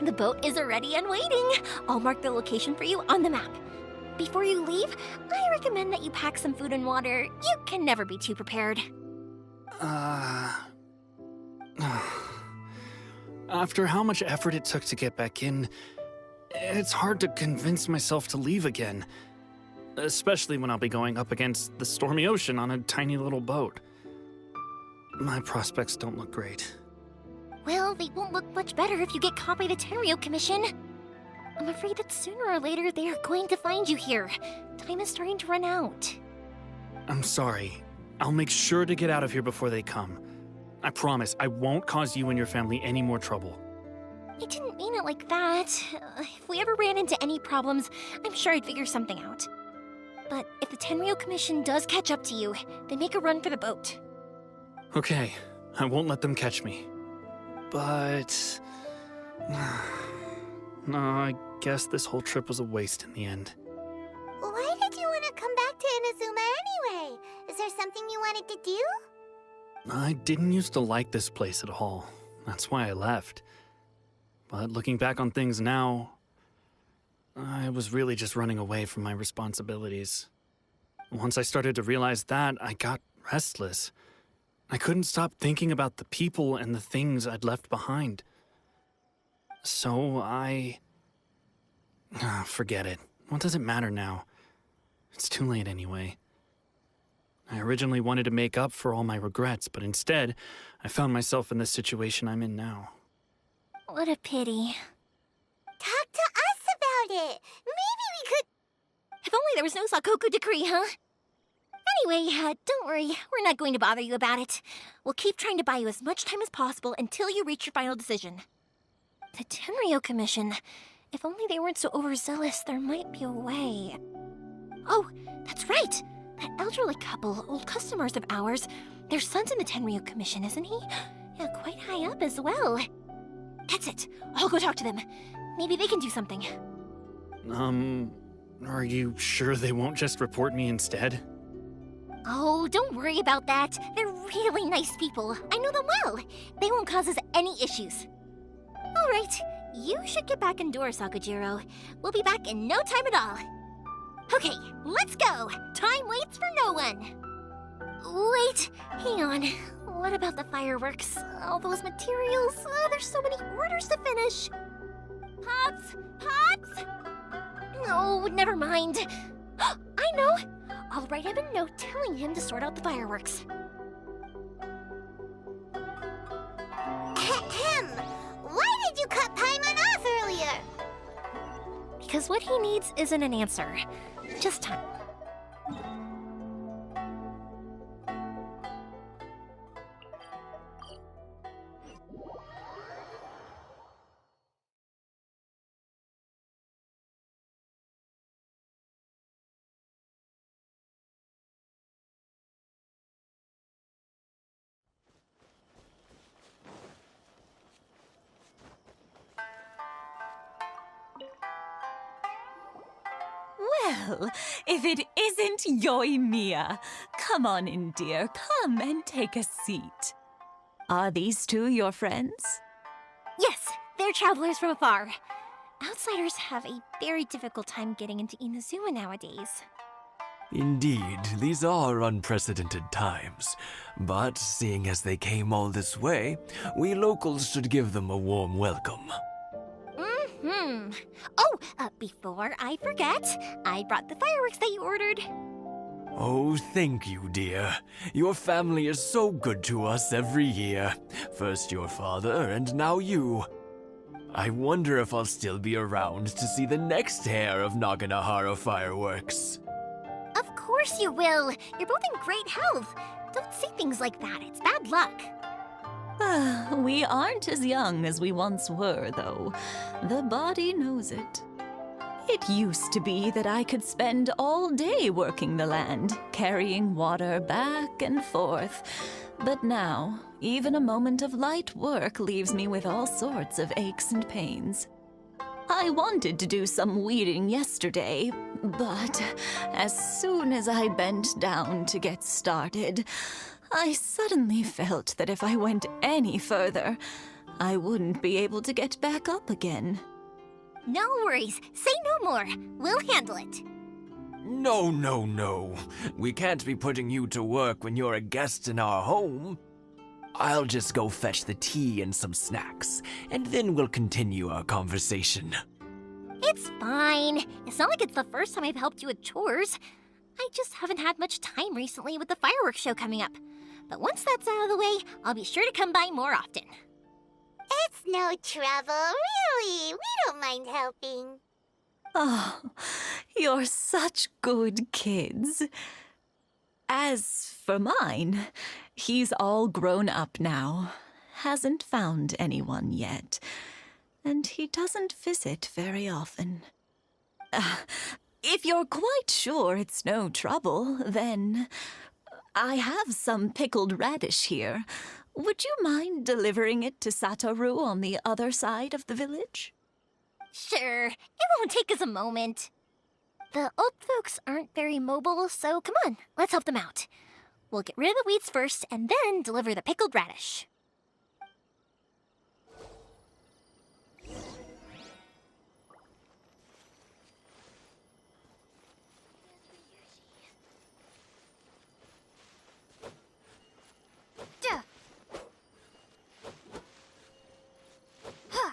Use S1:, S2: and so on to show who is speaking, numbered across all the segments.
S1: The boat is ready and waiting. I'll mark the location for you on the map. Before you leave, I recommend that you pack some food and water. You can never be too prepared.
S2: After how much effort it took to get back in, it's hard to convince myself to leave again. Especially when I'll be going up against the stormy ocean on a tiny little boat. My prospects don't look great.
S1: Well, they won't look much better if you get caught by the Tenryou Commission. I'm afraid that sooner or later they are going to find you here. Time is starting to run out.
S2: I'm sorry. I'll make sure to get out of here before they come. I promise I won't cause you and your family any more trouble.
S1: I didn't mean it like that. If we ever ran into any problems, I'm sure I'd figure something out. But if the Tenryou Commission does catch up to you, they make a run for the boat.
S2: Okay, I won't let them catch me. But... no, I guess this whole trip was a waste in the end.
S3: Why did you want to come back to Inazuma anyway? Is there something you wanted to do?
S2: I didn't used to like this place at all. That's why I left. But looking back on things now, I was really just running away from my responsibilities. Once I started to realize that, I got restless. I couldn't stop thinking about the people and the things I'd left behind. So forget it. What does it matter now? It's too late anyway. I originally wanted to make up for all my regrets, but instead, I found myself in the situation I'm in now.
S1: What a pity.
S3: Talk to us about it. Maybe we could...
S1: If only there was no Sakoku decree, huh? Anyway, don't worry. We're not going to bother you about it. We'll keep trying to buy you as much time as possible until you reach your final decision. The Tenryou Commission. If only they weren't so overzealous, there might be a way. Oh, that's right! That elderly couple, old customers of ours, their son's in the Tenryou Commission, isn't he? Yeah, quite high up as well. That's it. I'll go talk to them. Maybe they can do something.
S2: Are you sure they won't just report me instead?
S1: Oh, don't worry about that. They're really nice people. I know them well. They won't cause us any issues. All right, you should get back indoors, Sakujiro. We'll be back in no time at all. Okay, let's go. Time waits for no one. Wait, hang on. What about the fireworks? All those materials? There's so many orders to finish. Pops! Pops! No, never mind. I know. I'll write him a note telling him to sort out the fireworks.
S3: Ahem. Why did you cut Paimon off earlier?
S1: Because what he needs isn't an answer, just time.
S4: Well, if it isn't Yoimiya. Come on in, dear. Come and take a seat. Are these two your friends?
S1: Yes, they're travelers from afar. Outsiders have a very difficult time getting into Inazuma nowadays.
S5: Indeed, these are unprecedented times. But seeing as they came all this way, we locals should give them a warm welcome.
S1: Oh, before I forget, I brought the fireworks that you ordered.
S5: Oh, thank you, dear. Your family is so good to us every year. First your father, and now you. I wonder if I'll still be around to see the next pair of Naganahara fireworks.
S1: Of course you will. You're both in great health. Don't say things like that. It's bad luck.
S4: We aren't as young as we once were, though. The body knows it. It used to be that I could spend all day working the land, carrying water back and forth. But now, even a moment of light work leaves me with all sorts of aches and pains. I wanted to do some weeding yesterday, but as soon as I bent down to get started, I suddenly felt that if I went any further, I wouldn't be able to get back up again.
S1: No worries. Say no more. We'll handle it.
S5: No, no, no. We can't be putting you to work when you're a guest in our home. I'll just go fetch the tea and some snacks, and then we'll continue our conversation.
S1: It's fine. It's not like it's the first time I've helped you with chores. I just haven't had much time recently with the fireworks show coming up. But once that's out of the way, I'll be sure to come by more often.
S3: It's no trouble, really. We don't mind helping.
S4: Oh, you're such good kids. As for mine, he's all grown up now. Hasn't found anyone yet. And he doesn't visit very often. If you're quite sure it's no trouble, then I have some pickled radish here. Would you mind delivering it to Satoru on the other side of the village?
S1: Sure, it won't take us a moment. The old folks aren't very mobile, so come on, let's help them out. We'll get rid of the weeds first and then deliver the pickled radish. Duh. Huh.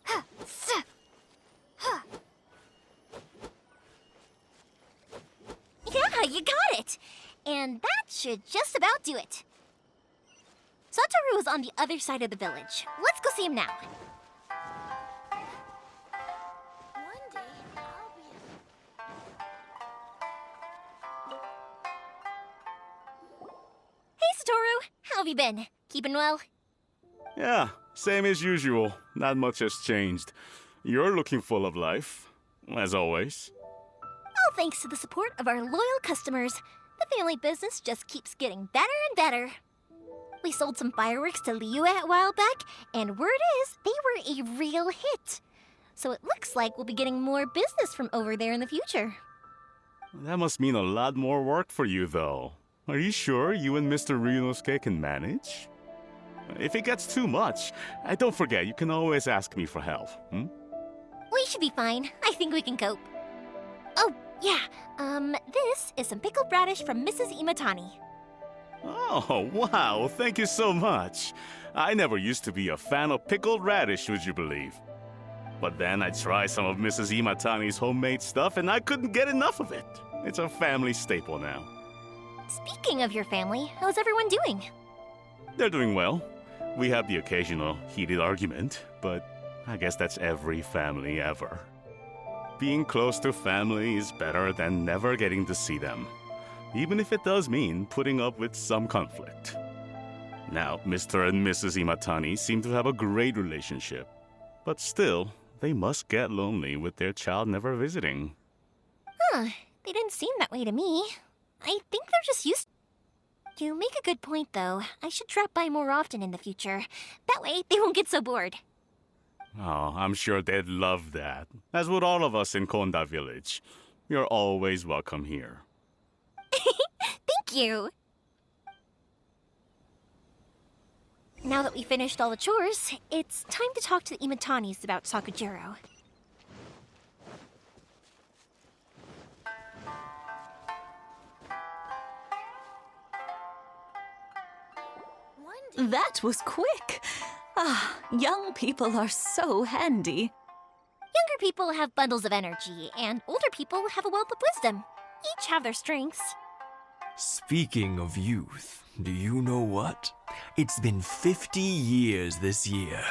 S1: Huh. Suh. Huh. Yeah, you got it! And that should just about do it. Satoru is on the other side of the village. Let's go see him now.
S3: One day, I'll be
S1: Hey, Satoru! How have you been? Keeping well?
S6: Yeah, same as usual. Not much has changed. You're looking full of life, as always.
S1: All thanks to the support of our loyal customers, the family business just keeps getting better and better. We sold some fireworks to Liyue a while back, and word is they were a real hit. So it looks like we'll be getting more business from over there in the future.
S6: That must mean a lot more work for you, though. Are you sure you and Mr. Ryunosuke can manage? If it gets too much, don't forget, you can always ask me for help.
S1: We should be fine. I think we can cope. Oh, yeah. This is some pickled radish from Mrs. Imatani.
S6: Oh, wow, thank you so much. I never used to be a fan of pickled radish, would you believe? But then I tried some of Mrs. Imatani's homemade stuff and I couldn't get enough of it. It's a family staple now.
S1: Speaking of your family, how's everyone doing?
S6: They're doing well. We have the occasional heated argument, but I guess that's every family ever. Being close to family is better than never getting to see them, even if it does mean putting up with some conflict. Now, Mr. and Mrs. Imatani seem to have a great relationship, but still, they must get lonely with their child never visiting.
S1: Huh, they didn't seem that way to me. I think they're just used. You make a good point, though. I should drop by more often in the future. That way, they won't get so bored.
S6: Oh, I'm sure they'd love that, as would all of us in Konda Village. You're always welcome here.
S1: Thank you! Now that we finished all the chores, it's time to talk to the Imatanis about Sakujiro.
S4: That was quick. Ah, young people are so handy.
S1: Younger people have bundles of energy, and older people have a wealth of wisdom. Each have their strengths.
S5: Speaking of youth, do you know what? It's been 50 years this year.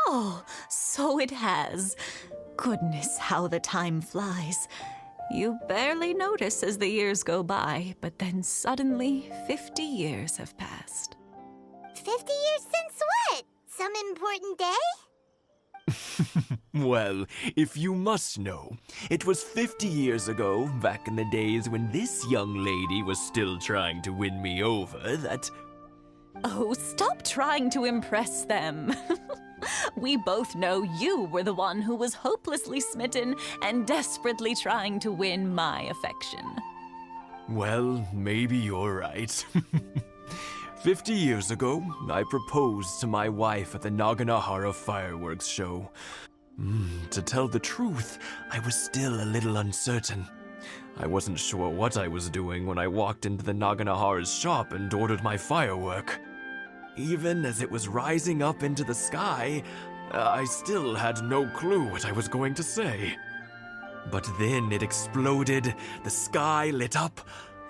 S4: Oh, so it has. Goodness, how the time flies. You barely notice as the years go by, but then suddenly 50 years have passed.
S3: 50 years since what? Some important day?
S5: Well, if you must know, it was 50 years ago, back in the days when this young lady was still trying to win me over, that...
S4: Oh, stop trying to impress them. We both know you were the one who was hopelessly smitten and desperately trying to win my affection.
S5: Well, maybe you're right. 50 years ago, I proposed to my wife at the Naganahara fireworks show. To tell the truth, I was still a little uncertain. I wasn't sure what I was doing when I walked into the Naganahara's shop and ordered my firework. Even as it was rising up into the sky, I still had no clue what I was going to say. But then it exploded, the sky lit up.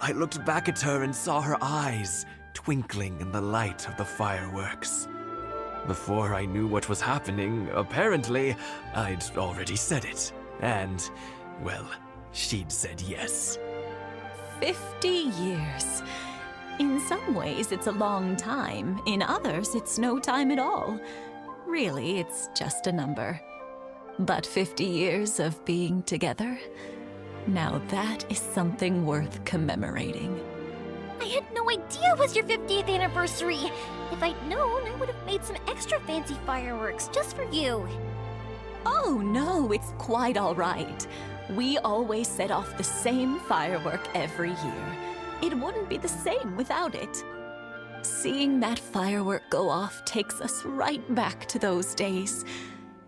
S5: I looked back at her and saw her eyes twinkling in the light of the fireworks. Before I knew what was happening, apparently, I'd already said it. And, well, she'd said yes.
S4: 50 years. In some ways, it's a long time. In others, it's no time at all. Really, it's just a number. But 50 years of being together? Now that is something worth commemorating.
S1: I had no idea it was your 50th anniversary. If I'd known, I would have made some extra fancy fireworks just for you.
S4: Oh no, it's quite all right. We always set off the same firework every year. It wouldn't be the same without it. Seeing that firework go off takes us right back to those days.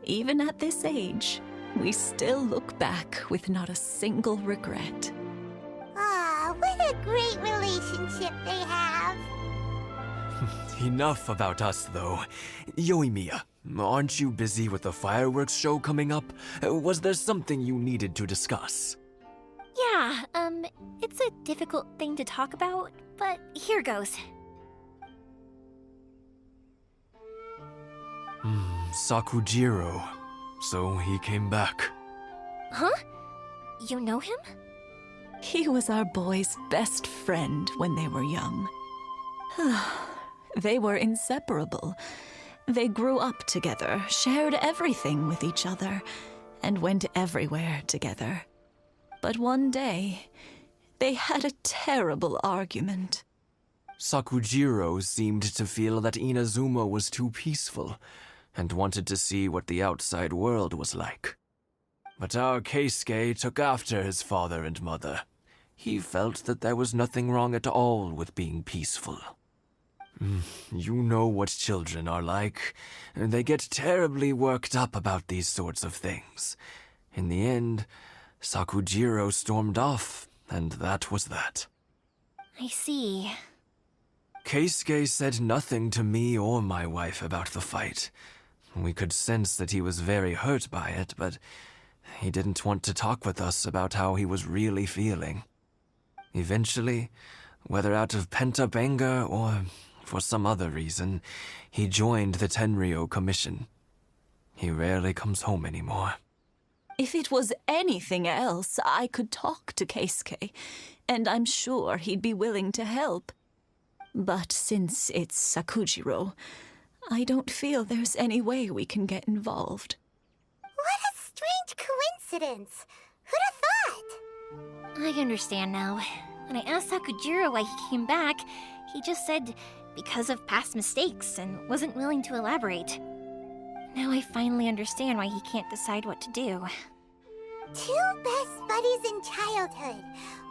S4: Even at this age, we still look back with not a single regret.
S3: Ah, what a great relationship they have.
S5: Enough about us, though. Yoimiya, aren't you busy with the fireworks show coming up? Was there something you needed to discuss?
S1: Yeah, it's a difficult thing to talk about, but here goes.
S5: Sakujiro. So he came back.
S1: Huh? You know him?
S4: He was our boys' best friend when they were young. They were inseparable. They grew up together, shared everything with each other, and went everywhere together. But one day, they had a terrible argument.
S5: Sakujiro seemed to feel that Inazuma was too peaceful, and wanted to see what the outside world was like. But our Keisuke took after his father and mother. He felt that there was nothing wrong at all with being peaceful. You know what children are like. They get terribly worked up about these sorts of things. In the end, Sakujiro stormed off, and that was that.
S1: I see.
S5: Keisuke said nothing to me or my wife about the fight. We could sense that he was very hurt by it, but he didn't want to talk with us about how he was really feeling. Eventually, whether out of pent-up anger or for some other reason, he joined the Tenryou Commission. He rarely comes home anymore.
S4: If it was anything else, I could talk to Keisuke, and I'm sure he'd be willing to help. But since it's Sakujiro, I don't feel there's any way we can get involved.
S3: What a strange coincidence. Who'd have thought?
S1: I understand now. When I asked Sakujiro why he came back, he just said because of past mistakes and wasn't willing to elaborate. Now I finally understand why he can't decide what to do.
S3: Two best buddies in childhood.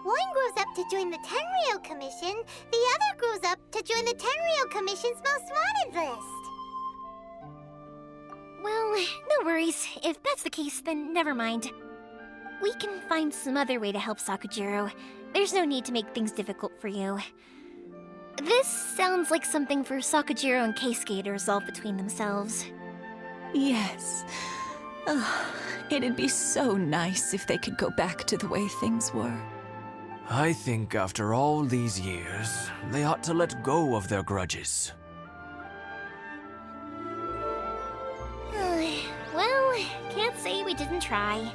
S3: One grows up to join the Tenryou Commission, the other grows up to join the Tenryou Commission's most wanted list.
S1: Well, no worries. If that's the case, then never mind. We can find some other way to help Sakujiro. There's no need to make things difficult for you. This sounds like something for Sakujiro and Keisuke to resolve between themselves.
S4: Yes. It'd be so nice if they could go back to the way things were.
S5: I think after all these years, they ought to let go of their grudges.
S1: Well, can't say we didn't try.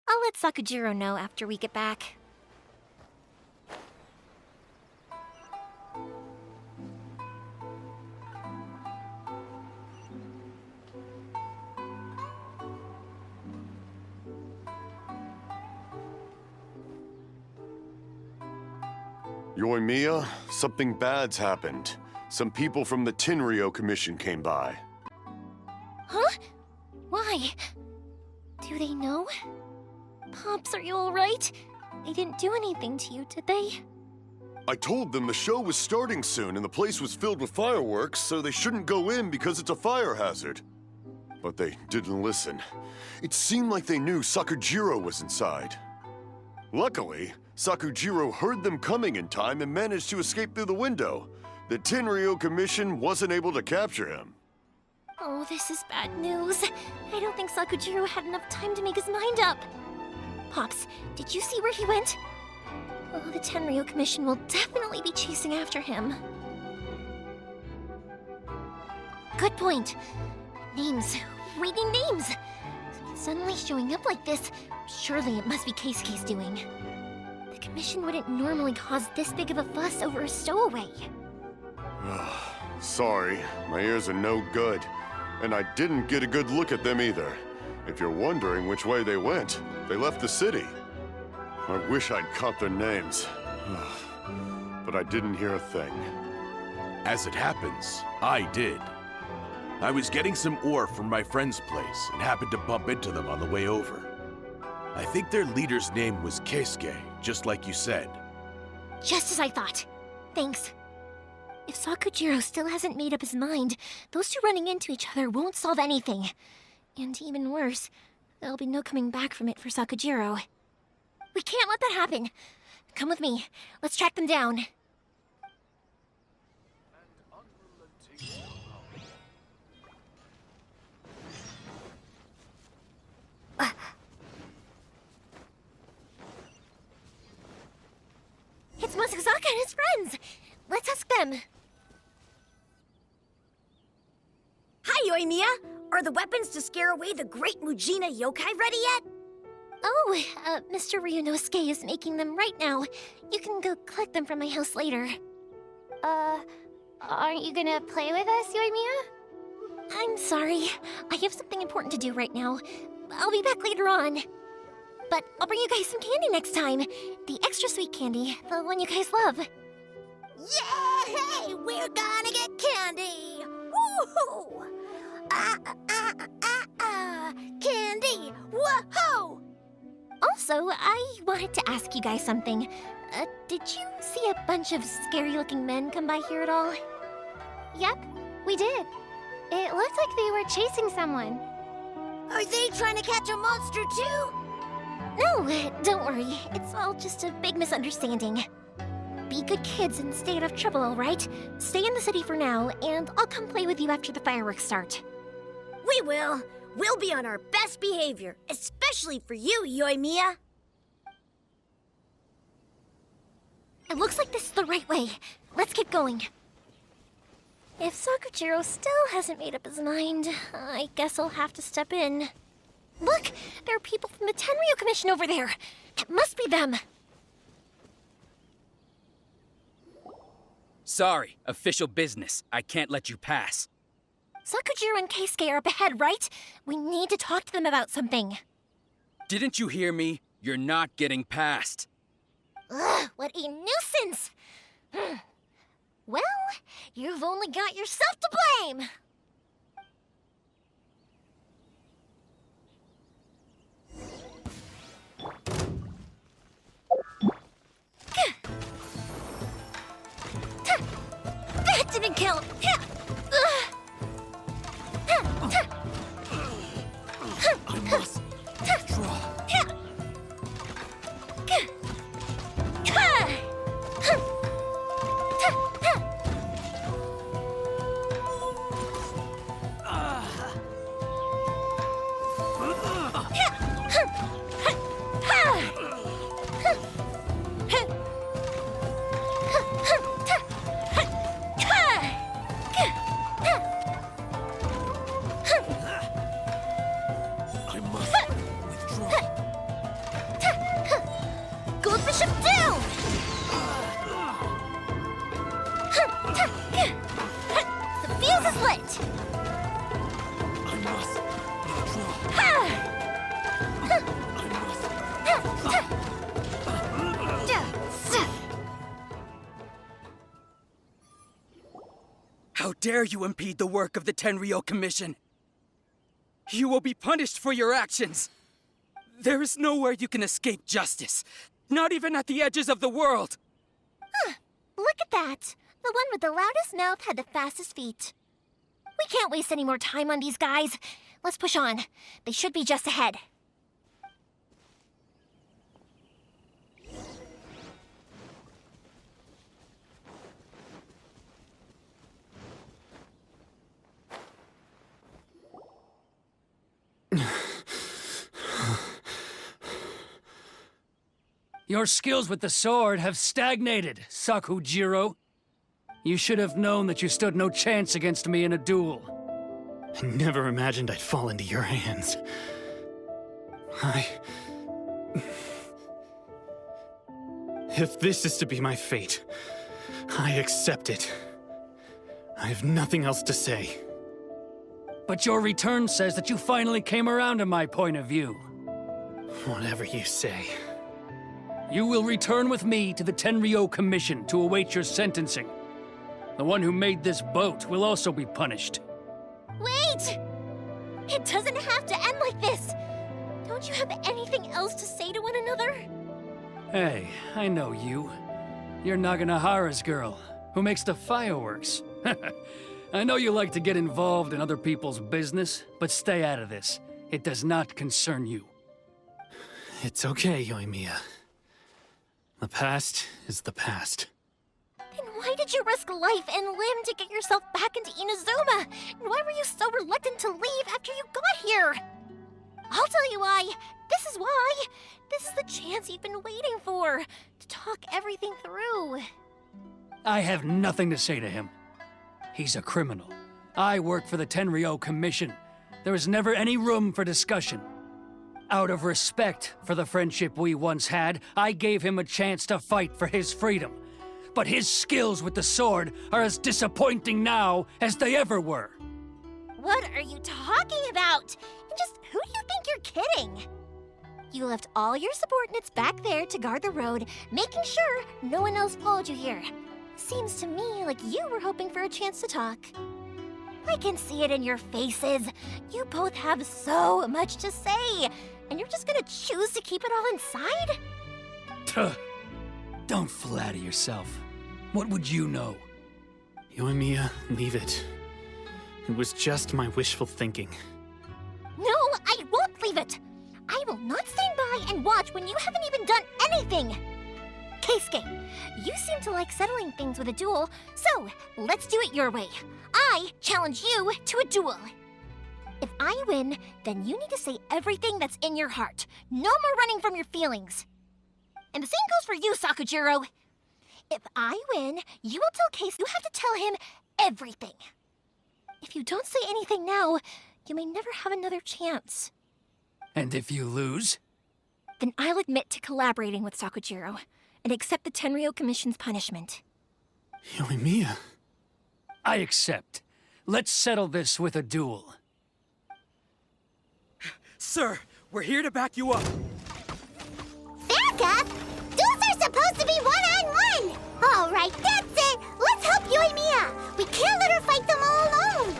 S1: I'll let Sakujiro know after we get back.
S7: Yoimiya, something bad's happened. Some people from the Tenryou Commission came by.
S1: Huh? Why? Do they know? Pops, are you alright? They didn't do anything to you, did they?
S7: I told them the show was starting soon and the place was filled with fireworks, so they shouldn't go in because it's a fire hazard. But they didn't listen. It seemed like they knew Sakujiro was inside. Luckily, Sakujiro heard them coming in time and managed to escape through the window. The Tenryou Commission wasn't able to capture him.
S1: Oh, this is bad news. I don't think Sakujiro had enough time to make his mind up. Pops, did you see where he went? Oh, the Tenryou Commission will definitely be chasing after him. Good point. Names. Reading names. Suddenly showing up like this, surely it must be Keisuke's doing. The Commission wouldn't normally cause this big of a fuss over a stowaway.
S7: Sorry, my ears are no good. And I didn't get a good look at them either. If you're wondering which way they went, they left the city. I wish I'd caught their names. But I didn't hear a thing.
S8: As it happens, I did. I was getting some ore from my friend's place and happened to bump into them on the way over. I think their leader's name was Keisuke, just like you said.
S1: Just as I thought. Thanks. If Sakujiro still hasn't made up his mind, those two running into each other won't solve anything. And even worse, there'll be no coming back from it for Sakujiro. We can't let that happen. Come with me. Let's track them down. It's Masuzaka and his friends. Let's ask them.
S9: Hi, Yoimiya! Are the weapons to scare away the great Mujina yokai ready yet?
S1: Oh, Mr. Ryunosuke is making them right now. You can go collect them from my house later.
S3: Aren't you gonna play with us, Yoimiya?
S1: I'm sorry. I have something important to do right now. I'll be back later on. But I'll bring you guys some candy next time. The extra sweet candy, the one you guys love.
S9: Yay! We're gonna get candy! Woohoo! Candy! Woohoo!
S1: Also, I wanted to ask you guys something. Did you see a bunch of scary-looking men come by here at all?
S3: Yep, we did. It looked like they were chasing someone.
S9: Are they trying to catch a monster too?
S1: No, don't worry. It's all just a big misunderstanding. Be good kids and stay out of trouble, all right? Stay in the city for now, and I'll come play with you after the fireworks start.
S9: We will. We'll be on our best behavior, especially for you, Yoimiya.
S1: It looks like this is the right way. Let's keep going. If Sakujiro still hasn't made up his mind, I guess I'll have to step in. Look! There are people from the Tenryou Commission over there! It must be them!
S10: Sorry, official business. I can't let you pass.
S1: Sakujiro and Keisuke are up ahead, right? We need to talk to them about something.
S10: Didn't you hear me? You're not getting past.
S1: Ugh, what a nuisance! Well, you've only got yourself to blame! That didn't count!
S5: I must withdraw. I must withdraw.
S1: Goldfish him down! The fuse is lit!
S5: I must withdraw. I must
S10: dare you impede the work of the Tenryou Commission? You will be punished for your actions. There is nowhere you can escape justice. Not even at the edges of the world.
S1: Look at that. The one with the loudest mouth had the fastest feet. We can't waste any more time on these guys. Let's push on. They should be just ahead.
S11: Your skills with the sword have stagnated, Sakujiro. You should have known that you stood no chance against me in a duel.
S2: I never imagined I'd fall into your hands. If this is to be my fate, I accept it. I have nothing else to say.
S11: But your return says that you finally came around to my point of view.
S2: Whatever you say.
S11: You will return with me to the Tenryou Commission to await your sentencing. The one who made this boat will also be punished.
S1: Wait! It doesn't have to end like this! Don't you have anything else to say to one another?
S11: Hey, I know you. You're Naganahara's girl, who makes the fireworks. I know you like to get involved in other people's business, but stay out of this. It does not concern you.
S2: It's okay, Yoimiya. The past is the past.
S1: Then why did you risk life and limb to get yourself back into Inazuma? And why were you so reluctant to leave after you got here? I'll tell you why. This is why. This is the chance you've been waiting for, to talk everything through.
S11: I have nothing to say to him. He's a criminal. I work for the Tenryou Commission. There is never any room for discussion. Out of respect for the friendship we once had, I gave him a chance to fight for his freedom. But his skills with the sword are as disappointing now as they ever were.
S1: What are you talking about? And just who do you think you're kidding? You left all your subordinates back there to guard the road, making sure no one else followed you here. Seems to me like you were hoping for a chance to talk. I can see it in your faces. You both have so much to say, and you're just gonna choose to keep it all inside?
S11: Tuh. Don't flatter yourself. What would you know?
S2: Yoimiya, leave it. It was just my wishful thinking.
S1: No, I won't leave it. I will not stand by and watch when you haven't even done anything. Keisuke, you seem to like settling things with a duel, so let's do it your way. I challenge you to a duel. If I win, then you need to say everything that's in your heart. No more running from your feelings. And the same goes for you, Sakujiro. If I win, you will tell Case you have to tell him everything. If you don't say anything now, you may never have another chance.
S11: And if you lose?
S1: Then I'll admit to collaborating with Sakujiro and accept the Tenryou Commission's punishment.
S2: Yoimiya.
S11: I accept. Let's settle this with a duel.
S10: Sir, we're here to back you up.
S3: Back up? Duels are supposed to be one-on-one! All right, that's it! Let's help Yoimiya! We can't let her fight them all alone!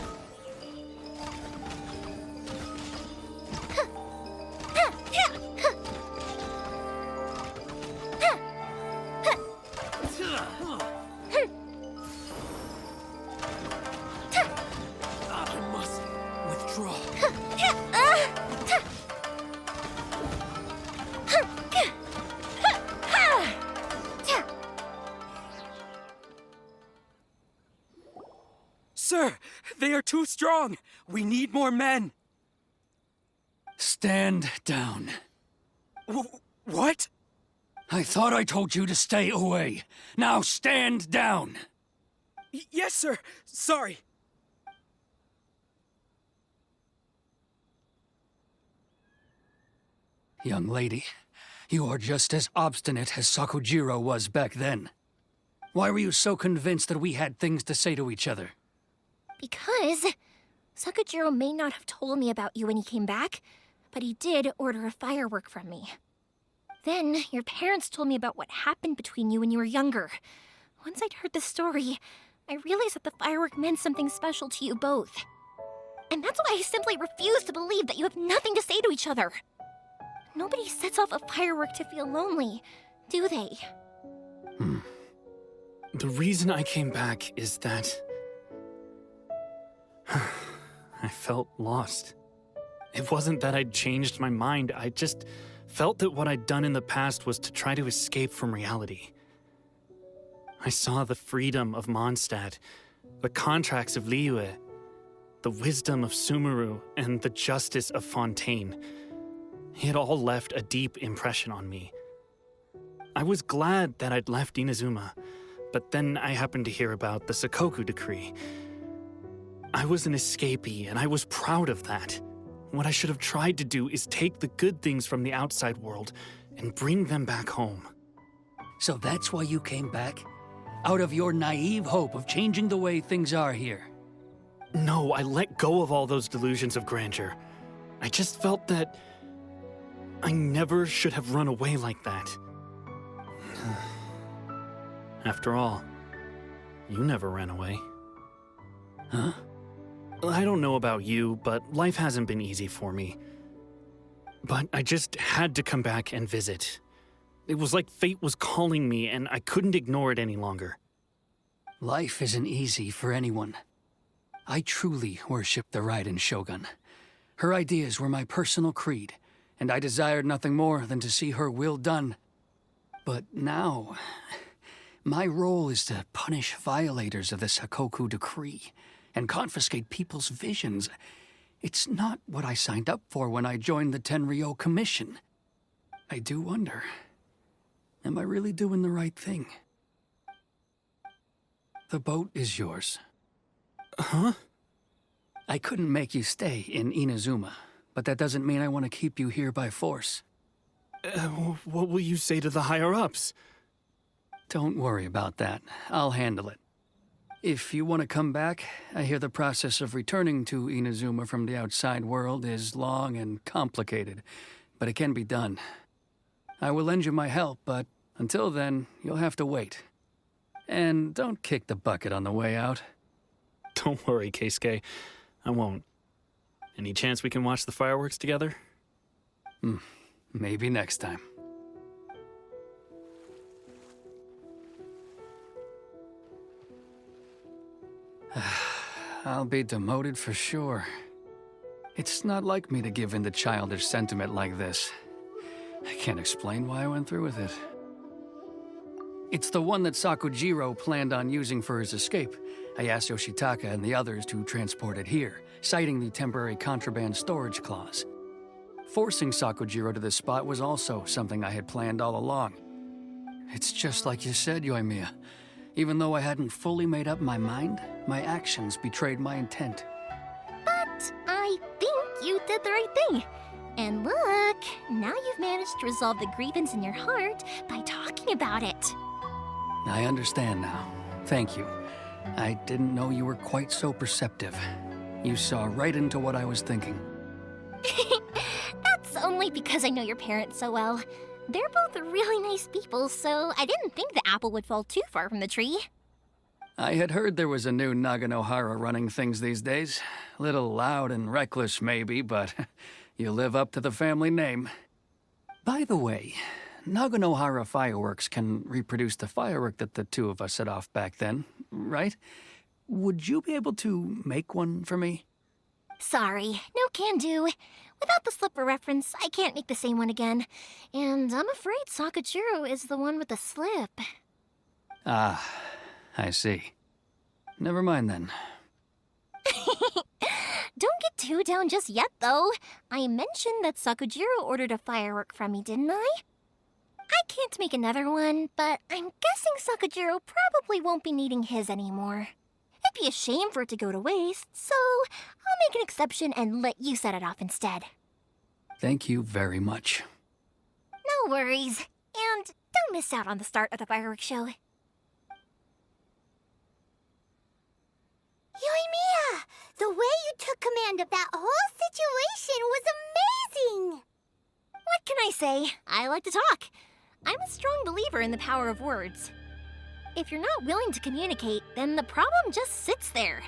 S11: I must withdraw.
S10: Sir, they are too strong. We need more men.
S11: Stand down.
S10: What?
S11: I thought I told you to stay away. Now stand down.
S10: Yes, sir. Sorry.
S11: Young lady, you are just as obstinate as Sakujiro was back then. Why were you so convinced that we had things to say to each other?
S1: Because Sakujiro may not have told me about you when he came back, but he did order a firework from me. Then your parents told me about what happened between you when you were younger. Once I'd heard the story, I realized that the firework meant something special to you both. And that's why I simply refuse to believe that you have nothing to say to each other. Nobody sets off a firework to feel lonely, do they?
S2: The reason I came back is that I felt lost. It wasn't that I'd changed my mind, I just felt that what I'd done in the past was to try to escape from reality. I saw the freedom of Mondstadt, the contracts of Liyue, the wisdom of Sumeru, and the justice of Fontaine. It all left a deep impression on me. I was glad that I'd left Inazuma, but then I happened to hear about the Sakoku decree. I was an escapee, and I was proud of that. What I should have tried to do is take the good things from the outside world and bring them back home.
S11: So that's why you came back? Out of your naive hope of changing the way things are here?
S2: No, I let go of all those delusions of grandeur. I just felt that I never should have run away like that. After all, you never ran away.
S11: Huh?
S2: I don't know about you, but life hasn't been easy for me. But I just had to come back and visit. It was like fate was calling me, and I couldn't ignore it any longer.
S11: Life isn't easy for anyone. I truly worship the Raiden Shogun. Her ideas were my personal creed, and I desired nothing more than to see her will done. But now, my role is to punish violators of the Sakoku decree and confiscate people's visions. It's not what I signed up for when I joined the Tenryou Commission. I do wonder, am I really doing the right thing? The boat is yours.
S2: Huh?
S11: I couldn't make you stay in Inazuma, but that doesn't mean I want to keep you here by force.
S2: What will you say to the higher-ups?
S11: Don't worry about that. I'll handle it. If you want to come back, I hear the process of returning to Inazuma from the outside world is long and complicated, but it can be done. I will lend you my help, but until then, you'll have to wait. And don't kick the bucket on the way out.
S2: Don't worry, Keisuke. I won't. Any chance we can watch the fireworks together?
S11: Maybe next time. I'll be demoted for sure. It's not like me to give in to childish sentiment like this. I can't explain why I went through with it. It's the one that Sakujiro planned on using for his escape. I asked Yoshitaka and the others to transport it here, citing the temporary contraband storage clause. Forcing Sakujiro to this spot was also something I had planned all along. It's just like you said, Yoimiya. Even though I hadn't fully made up my mind, my actions betrayed my intent.
S1: But I think you did the right thing. And look, now you've managed to resolve the grievance in your heart by talking about it.
S11: I understand now. Thank you. I didn't know you were quite so perceptive. You saw right into what I was thinking.
S1: That's only because I know your parents so well. They're both really nice people, so I didn't think the apple would fall too far from the tree.
S11: I had heard there was a new Naganohara running things these days. Little loud and reckless, maybe, but you live up to the family name. By the way, Naganohara fireworks can reproduce the firework that the two of us set off back then, right? Would you be able to make one for me?
S1: Sorry, no can do. Without the slipper reference, I can't make the same one again. And I'm afraid Sakujiro is the one with the slip.
S11: Ah, I see. Never mind then.
S1: Don't get too down just yet, though. I mentioned that Sakujiro ordered a firework from me, didn't I? I can't make another one, but I'm guessing Sakujiro probably won't be needing his anymore. It'd be a shame for it to go to waste, so I'll make an exception and let you set it off instead.
S11: Thank you very much.
S1: No worries. And don't miss out on the start of the fireworks show.
S3: Yoimiya! The way you took command of that whole situation was amazing!
S1: What can I say? I like to talk. I'm a strong believer in the power of words. If you're not willing to communicate, then the problem just sits there.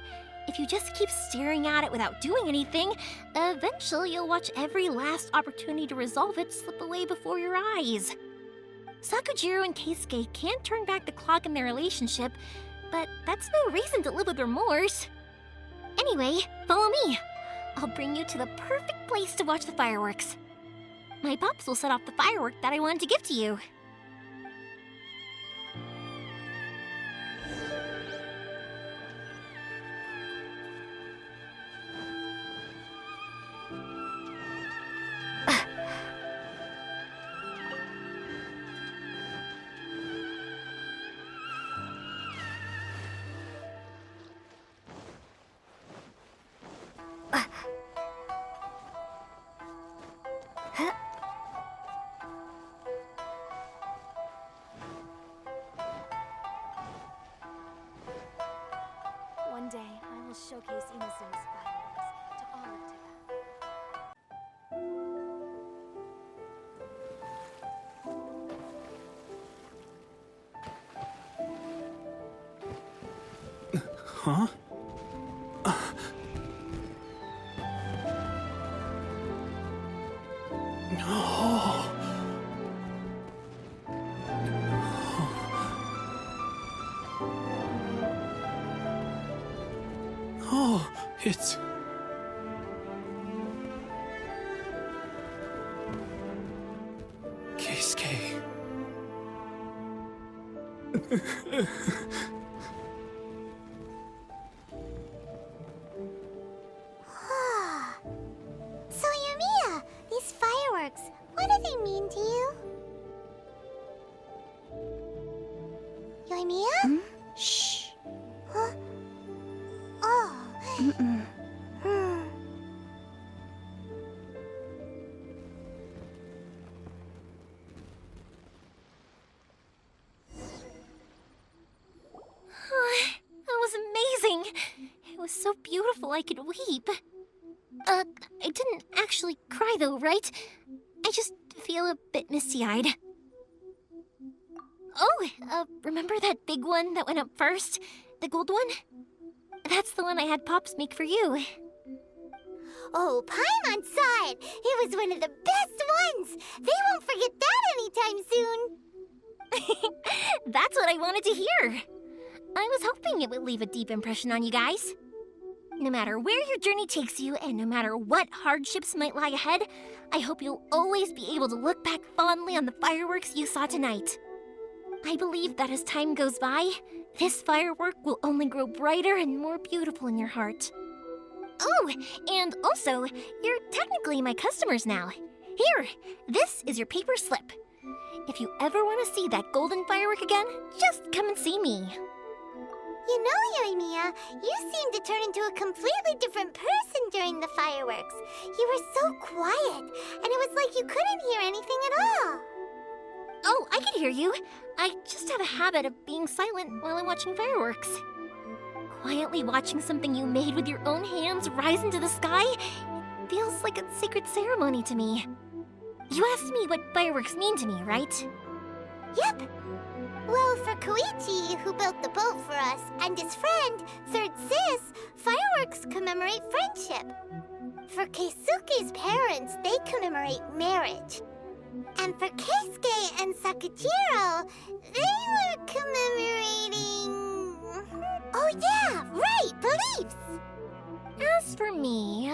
S1: If you just keep staring at it without doing anything, eventually you'll watch every last opportunity to resolve it slip away before your eyes. Sakujiro and Keisuke can't turn back the clock in their relationship, but that's no reason to live with remorse. Anyway, follow me. I'll bring you to the perfect place to watch the fireworks. My pops will set off the firework that I wanted to give to you.
S12: One day, I will showcase Inazuma's fireworks to all of Tibet.
S2: Huh? Oh, it's... Keisuke.
S3: So, Yumiya, these fireworks, what do they mean to you? Yumiya?
S4: Shh.
S3: Huh? Oh.
S1: That was amazing! It was so beautiful I could weep. I didn't actually cry though, right? I just feel a bit misty-eyed. Oh, remember that big one that went up first? The gold one? That's the one I had Pops make for you.
S3: Oh, Paimon saw it! It was one of the best ones! They won't forget that anytime soon!
S1: That's what I wanted to hear. I was hoping it would leave a deep impression on you guys. No matter where your journey takes you, and no matter what hardships might lie ahead, I hope you'll always be able to look back fondly on the fireworks you saw tonight. I believe that as time goes by, this firework will only grow brighter and more beautiful in your heart. Oh, and also, you're technically my customers now. Here, this is your paper slip. If you ever want to see that golden firework again, just come and see me.
S3: You know, Yoimiya, you seemed to turn into a completely different person during the fireworks. You were so quiet, and it was like you couldn't hear anything at all.
S1: Oh, I can hear you. I just have a habit of being silent while I'm watching fireworks. Quietly watching something you made with your own hands rise into the sky feels like a sacred ceremony to me. You asked me what fireworks mean to me, right?
S3: Yep. Well, for Koichi, who built the boat for us, and his friend, Third Sis, fireworks commemorate friendship. For Keisuke's parents, they commemorate marriage. And for Keisuke and Sakujiro, they were commemorating... Oh yeah, right, beliefs!
S1: As for me,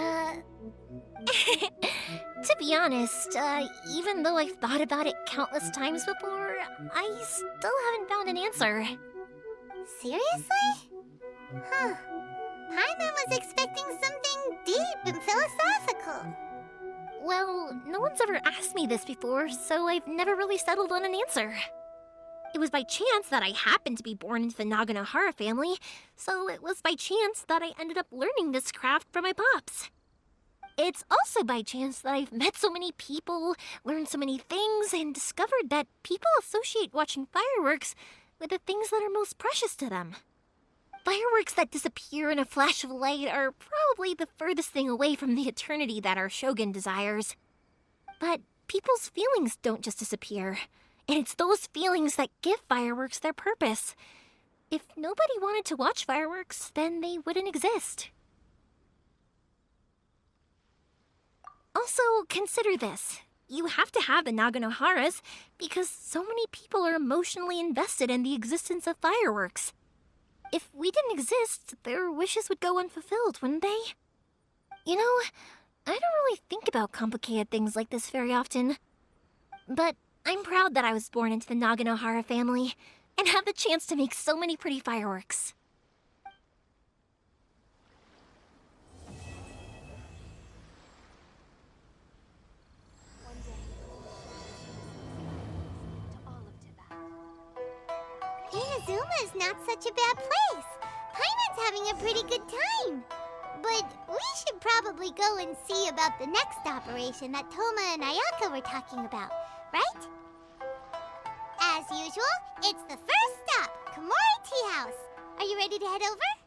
S1: to be honest, even though I've thought about it countless times before, I still haven't found an answer.
S3: Seriously? Huh. Paimon was expecting something deep and philosophical.
S1: Well, no one's ever asked me this before, so I've never really settled on an answer. It was by chance that I happened to be born into the Naganohara family, so it was by chance that I ended up learning this craft from my pops. It's also by chance that I've met so many people, learned so many things, and discovered that people associate watching fireworks with the things that are most precious to them. Fireworks that disappear in a flash of light are probably the furthest thing away from the eternity that our shogun desires. But people's feelings don't just disappear, and it's those feelings that give fireworks their purpose. If nobody wanted to watch fireworks, then they wouldn't exist. Also, consider this. You have to have the Naganoharas because so many people are emotionally invested in the existence of fireworks. If we didn't exist, their wishes would go unfulfilled, wouldn't they? You know, I don't really think about complicated things like this very often. But I'm proud that I was born into the Naganohara family and have the chance to make so many pretty fireworks.
S12: One day, to all of Tibet.
S3: Inazuma's not such a bad place. Paimon's having a pretty good time. But we should probably go and see about the next operation that Toma and Ayaka were talking about, right? As usual, it's the first stop, Komori Tea House. Are you ready to head over?